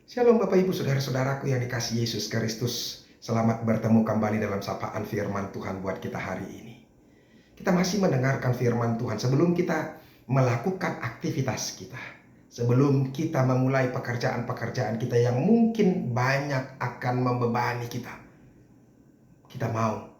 Shalom Bapak Ibu Saudara-saudaraku yang dikasihi Yesus Kristus. Selamat bertemu kembali dalam sapaan firman Tuhan buat kita hari ini. Kita masih mendengarkan firman Tuhan sebelum kita melakukan aktivitas kita. Sebelum kita memulai pekerjaan-pekerjaan kita yang mungkin banyak akan membebani kita. Kita mau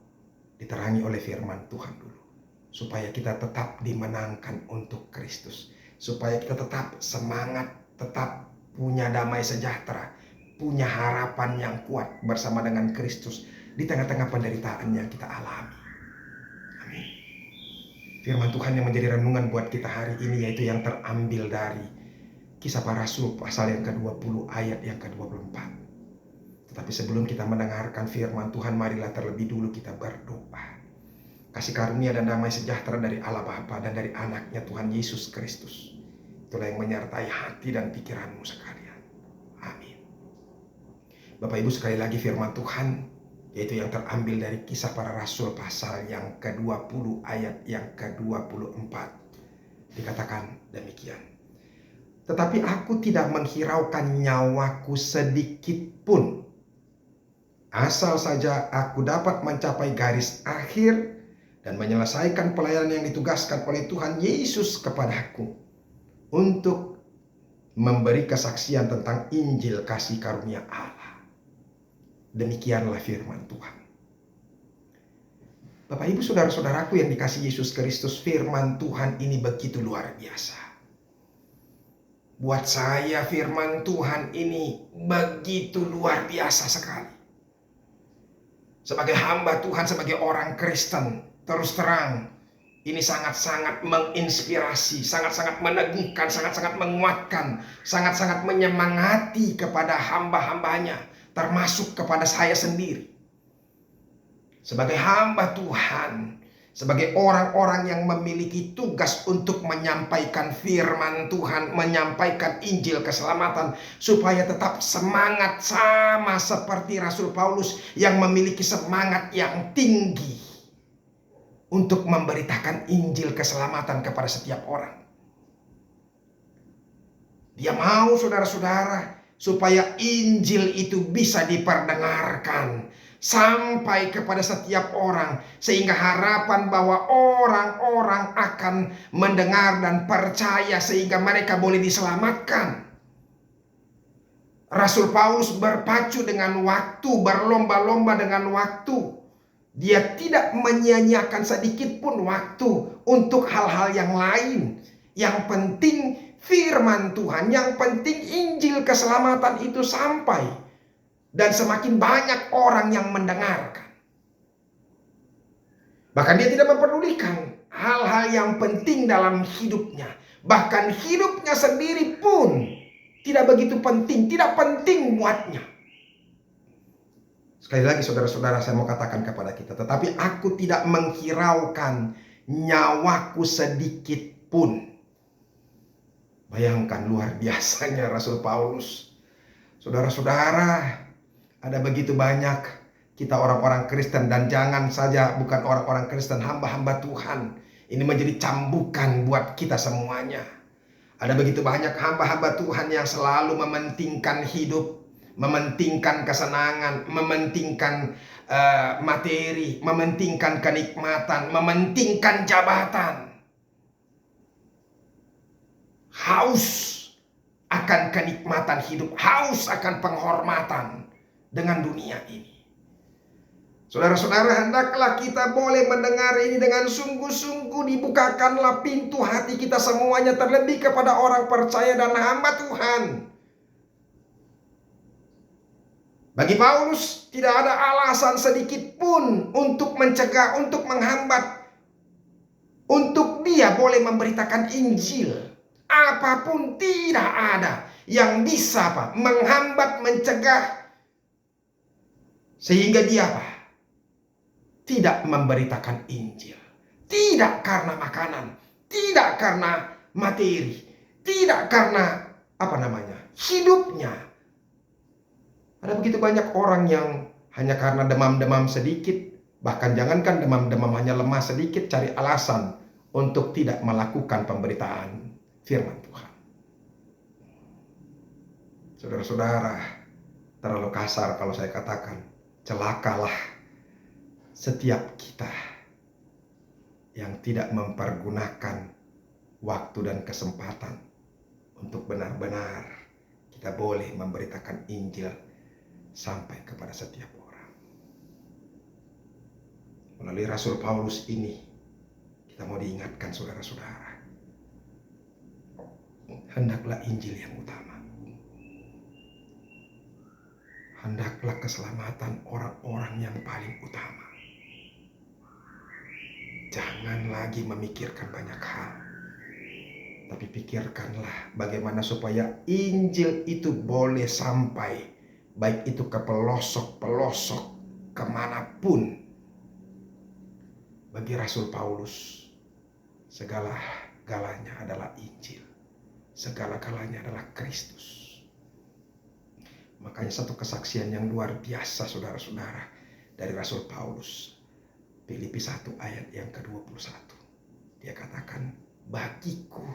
diterangi oleh firman Tuhan dulu. Supaya kita tetap dimenangkan untuk Kristus. Supaya kita tetap semangat, tetap punya damai sejahtera, punya harapan yang kuat bersama dengan Kristus di tengah-tengah penderitaan yang kita alami. Amin. Firman Tuhan yang menjadi renungan buat kita hari ini yaitu yang terambil dari Kisah Para Rasul pasal yang ke-20 ayat yang ke-24. Tetapi sebelum kita mendengarkan firman Tuhan, marilah terlebih dulu kita berdoa. Kasih karunia dan damai sejahtera dari Allah Bapa dan dari anaknya Tuhan Yesus Kristus, itulah yang menyertai hati dan pikiranmu sekalian. Amin. Bapak Ibu, sekali lagi firman Tuhan yaitu yang terambil dari Kisah Para Rasul pasal yang ke-20 ayat yang ke-24. Dikatakan demikian. Tetapi aku tidak menghiraukan nyawaku sedikit pun, asal saja aku dapat mencapai garis akhir dan menyelesaikan pelayanan yang ditugaskan oleh Tuhan Yesus kepadaku, untuk memberi kesaksian tentang Injil kasih karunia Allah. Demikianlah firman Tuhan. Bapak Ibu Saudara-saudaraku yang dikasihi Yesus Kristus, firman Tuhan ini begitu luar biasa. Buat saya firman Tuhan ini begitu luar biasa sekali. Sebagai hamba Tuhan, sebagai orang Kristen, terus terang ini sangat-sangat menginspirasi, sangat-sangat meneguhkan, sangat-sangat menguatkan, sangat-sangat menyemangati kepada hamba-hambanya, termasuk kepada saya sendiri. Sebagai hamba Tuhan, sebagai orang-orang yang memiliki tugas untuk menyampaikan firman Tuhan, menyampaikan Injil keselamatan, supaya tetap semangat sama seperti Rasul Paulus yang memiliki semangat yang tinggi untuk memberitakan Injil keselamatan kepada setiap orang. Dia mau saudara-saudara supaya Injil itu bisa diperdengarkan sampai kepada setiap orang, sehingga harapan bahwa orang-orang akan mendengar dan percaya sehingga mereka boleh diselamatkan. Rasul Paulus berpacu dengan waktu, berlomba-lomba dengan waktu. Dia tidak menyia-nyiakan sedikit pun waktu untuk hal-hal yang lain. Yang penting firman Tuhan, yang penting Injil keselamatan itu sampai dan semakin banyak orang yang mendengarkan. Bahkan dia tidak memperdulikan hal-hal yang penting dalam hidupnya. Bahkan hidupnya sendiri pun tidak begitu penting, tidak penting buatnya. Sekali lagi saudara-saudara, saya mau katakan kepada kita, tetapi aku tidak menghiraukan nyawaku sedikit pun. Bayangkan luar biasanya Rasul Paulus. Saudara-saudara, ada begitu banyak kita orang-orang Kristen, dan jangan saja bukan orang-orang Kristen, hamba-hamba Tuhan. Ini menjadi cambukan buat kita semuanya. Ada begitu banyak hamba-hamba Tuhan yang selalu mementingkan hidup, mementingkan kesenangan, mementingkan materi, mementingkan kenikmatan, mementingkan jabatan. Haus akan kenikmatan hidup, haus akan penghormatan dengan dunia ini. Saudara-saudara, hendaklah kita boleh mendengar ini dengan sungguh-sungguh. Dibukakanlah pintu hati kita semuanya, terlebih kepada orang percaya dan hamba Tuhan. Bagi Paulus tidak ada alasan sedikit pun untuk mencegah, untuk menghambat, untuk dia boleh memberitakan Injil. Apapun tidak ada yang bisa menghambat, mencegah, sehingga dia tidak memberitakan Injil. Tidak karena makanan, tidak karena materi, tidak karena hidupnya. Ada begitu banyak orang yang hanya karena demam-demam sedikit, bahkan jangankan demam-demam, hanya lemah sedikit, cari alasan untuk tidak melakukan pemberitaan firman Tuhan. Saudara-saudara, terlalu kasar kalau saya katakan, celakalah setiap kita yang tidak mempergunakan waktu dan kesempatan untuk benar-benar kita boleh memberitakan Injil sampai kepada setiap orang. Melalui Rasul Paulus ini, kita mau diingatkan saudara-saudara, hendaklah Injil yang utama. Hendaklah keselamatan orang-orang yang paling utama. Jangan lagi memikirkan banyak hal, tapi pikirkanlah bagaimana supaya Injil itu boleh sampai, baik itu ke pelosok-pelosok kemanapun. Bagi Rasul Paulus, segala-galanya adalah Injil, segala-galanya adalah Kristus. Makanya satu kesaksian yang luar biasa saudara-saudara dari Rasul Paulus. Filipi 1 ayat yang ke-21. Dia katakan, bagiku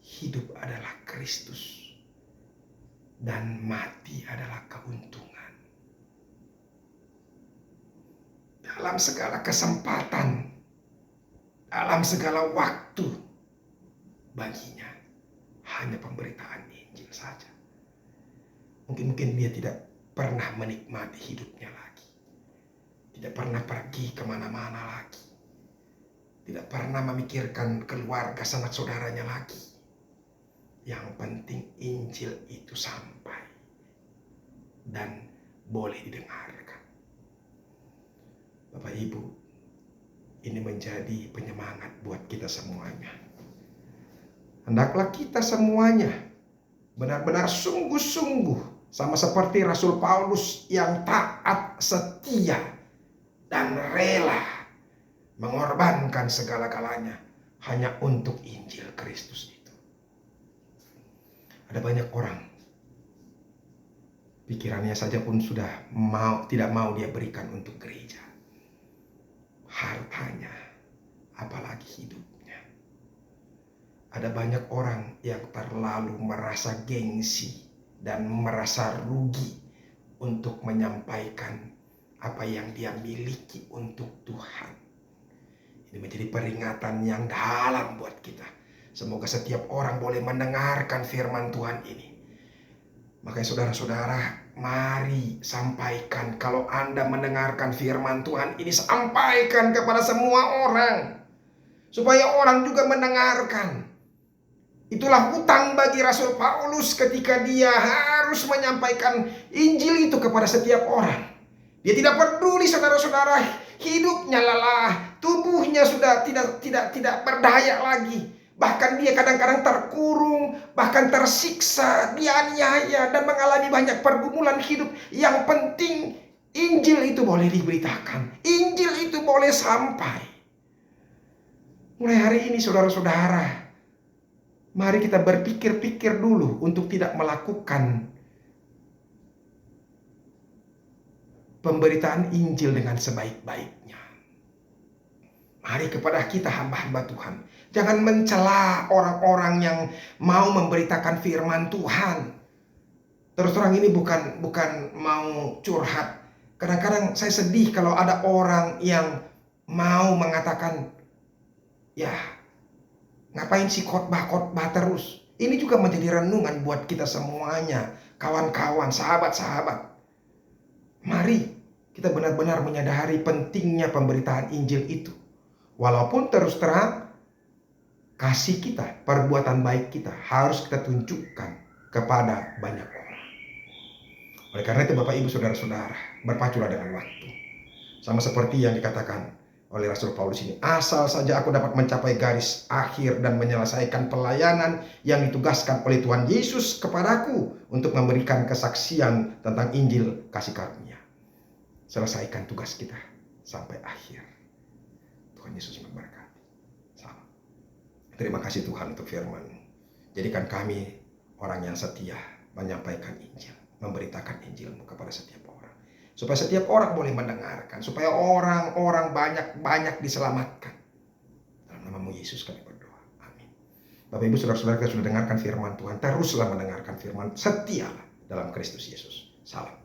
hidup adalah Kristus dan mati adalah keuntungan. Dalam segala kesempatan, dalam segala waktu, baginya hanya pemberitaan Injil saja. Mungkin dia tidak pernah menikmati hidupnya lagi. Tidak pernah pergi kemana-mana lagi. Tidak pernah memikirkan keluarga sanak saudaranya lagi. Yang penting Injil itu sampai dan boleh didengarkan. Bapak Ibu, ini menjadi penyemangat buat kita semuanya. Hendaklah kita semuanya benar-benar sungguh-sungguh, sama seperti Rasul Paulus yang taat, setia, dan rela mengorbankan segala-galanya hanya untuk Injil Kristus itu. Ada banyak orang, pikirannya saja pun sudah tidak mau dia berikan untuk gereja. Hartanya, apalagi hidupnya. Ada banyak orang yang terlalu merasa gengsi dan merasa rugi untuk menyampaikan apa yang dia miliki untuk Tuhan. Ini menjadi peringatan yang dalam buat kita. Semoga setiap orang boleh mendengarkan firman Tuhan ini. Makanya saudara-saudara, mari sampaikan. Kalau Anda mendengarkan firman Tuhan ini, sampaikan kepada semua orang, supaya orang juga mendengarkan. Itulah hutang bagi Rasul Paulus ketika dia harus menyampaikan Injil itu kepada setiap orang. Dia tidak peduli saudara-saudara, hidupnya lelah, tubuhnya sudah tidak berdaya lagi. Bahkan dia kadang-kadang terkurung, bahkan tersiksa, dianiaya dan mengalami banyak pergumulan hidup. Yang penting Injil itu boleh diberitakan, Injil itu boleh sampai. Mulai hari ini saudara-saudara, mari kita berpikir-pikir dulu untuk tidak melakukan pemberitaan Injil dengan sebaik-baiknya. Mari kepada kita hamba-hamba Tuhan, jangan mencela orang-orang yang mau memberitakan firman Tuhan. Terus terang ini bukan mau curhat. Kadang-kadang saya sedih kalau ada orang yang mau mengatakan, ya ngapain sih khotbah terus. Ini juga menjadi renungan buat kita semuanya, kawan-kawan, sahabat-sahabat. Mari kita benar-benar menyadari pentingnya pemberitaan Injil itu. Walaupun terus terang kasih kita, perbuatan baik kita harus kita tunjukkan kepada banyak orang. Oleh karena itu Bapak Ibu Saudara-saudara, berpaculah dengan waktu. Sama seperti yang dikatakan oleh Rasul Paulus ini, asal saja aku dapat mencapai garis akhir dan menyelesaikan pelayanan yang ditugaskan oleh Tuhan Yesus kepadaku untuk memberikan kesaksian tentang Injil kasih karunia. Selesaikan tugas kita sampai akhir. Tuhan Yesus memberkati. Salam. Terima kasih Tuhan untuk firman. Jadikan kami orang yang setia menyampaikan Injil, memberitakan Injil-Mu kepada setiap orang. Supaya setiap orang boleh mendengarkan. Supaya orang-orang banyak diselamatkan. Dalam nama-Mu Yesus kami berdoa. Amin. Bapak Ibu Saudara-saudara, kita sudah dengarkan firman Tuhan. Teruslah mendengarkan firman, setialah dalam Kristus Yesus. Salam.